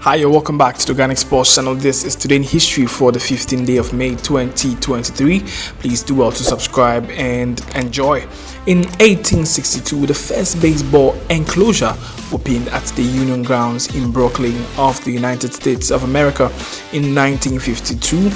Hi, you're welcome back to the Organic Sports channel. This is Today in History for the 15th day of May 2023. Please do well to subscribe and enjoy. In 1862, the first baseball enclosure opened at the Union Grounds in Brooklyn of the United States of America. In 1952,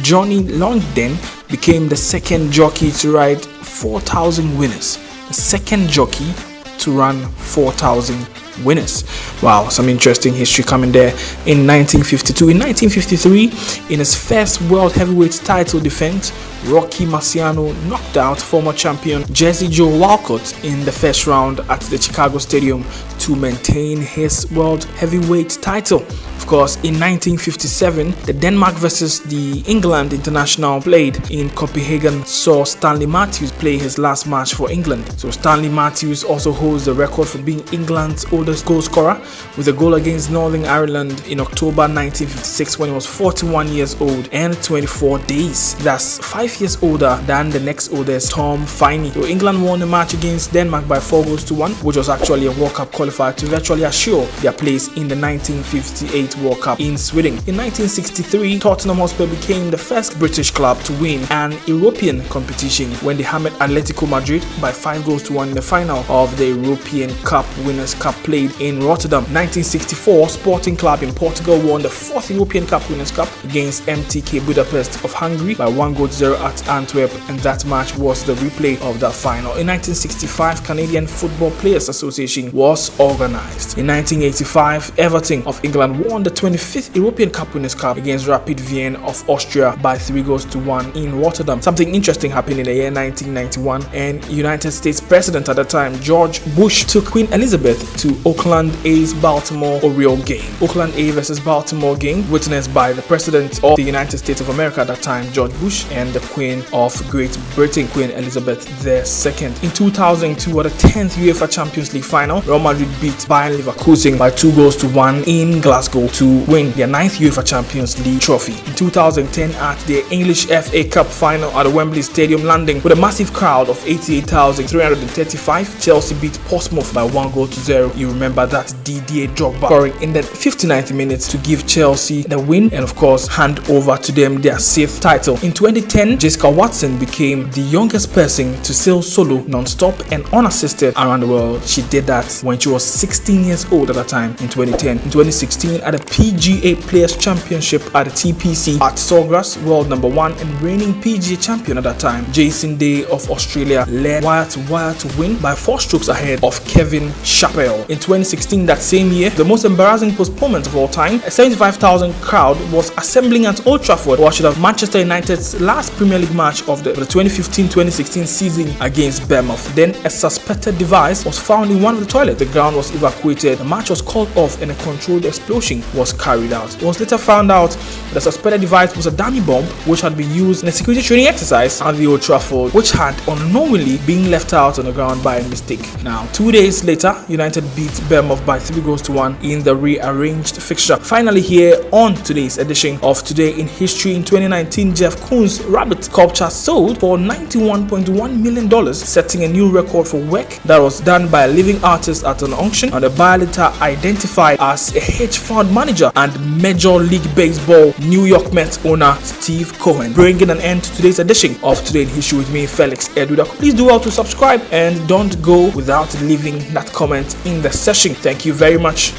Johnny Longden became the second jockey to ride 4,000 winners. The second jockey to run 4,000 winners. Wow, some interesting history coming there. In 1952, in 1953, in his first world heavyweight title defense, Rocky Marciano knocked out former champion Jersey Joe Walcott in the first round at the Chicago Stadium to maintain his world heavyweight title. Of course, in 1957, the Denmark versus the England international played in Copenhagen saw Stanley Matthews play his last match for England. So Stanley Matthews also holds the record for being England's oldest goal scorer, with a goal against Northern Ireland in October 1956 when he was 41 years old and 24 days. That's 5 years older than the next oldest, Tom Finney. So England won the match against Denmark by 4-1, which was actually a World Cup qualifier to virtually assure their place in the 1958 World Cup in Sweden. In 1963, Tottenham Hotspur became the first British club to win an European competition when they hammered Atletico Madrid by 5-1 in the final of the European Cup Winners' Cup played in Rotterdam. 1964, Sporting Club in Portugal won the 4th European Cup Winners' Cup against MTK Budapest of Hungary by 1-0 at Antwerp, and that match was the replay of that final. In 1965, Canadian Football Players Association was organized. In 1985, Everton of England won the 25th European Cup Winners' Cup against Rapid Vienna of Austria by 3-1 in Rotterdam. Something interesting happened in the year 1991, and United States President at the time, George Bush, took Queen Elizabeth to Oakland A's Baltimore Orioles game. Oakland A versus Baltimore game witnessed by the President of the United States of America at that time, George Bush, and the Queen of Great Britain, Queen Elizabeth II. In 2002, at the 10th UEFA Champions League final, Real Madrid beat Bayern Leverkusen by 2-1 in Glasgow to win their 9th UEFA Champions League trophy. In 2010, at the English FA Cup final at the Wembley Stadium, London, with a massive crowd of 88,335, Chelsea beat Portsmouth by 1-0. You remember that Didier Drogba scoring in the 59th minute to give Chelsea the win and of course hand over to them their 6th title. In 2010, Jessica Watson became the youngest person to sail solo non-stop and unassisted around the world. She did that when she was 16 years old at the time in 2010. In 2016, at the PGA Players Championship at the TPC at Sawgrass, world number 1 and reigning PGA champion at that time, Jason Day of Australia led wire to wire to win by 4 strokes ahead of Kevin Chappell. In 2016, that same year, the most embarrassing postponement of all time, a 75,000 crowd was assembling at Old Trafford to watch Manchester United's last Premier League match of the 2015-2016 season against Bournemouth. Then a suspected device was found in one of the toilets. The ground was evacuated, the match was called off, and a controlled explosion was carried out. It was later found out that the suspected device was a dummy bomb which had been used in a security training exercise at the Old Trafford, which had unknowingly been left out on the ground by mistake. Now, 2 days later, United beat Bournemouth by 3-1 in the rearranged fixture. Finally, here on today's edition of Today in History, in 2019, Jeff Koons' rabbit sculpture sold for $91.1 million, setting a new record for work that was done by a living artist at an auction, and the buyer later identified as a hedge fund manager and Major League Baseball New York Mets owner Steve Cohen. Bringing an end to today's edition of Today in History with me, Felix Eduda. Please do well to subscribe and don't go without leaving that comment in the session. Thank you very much.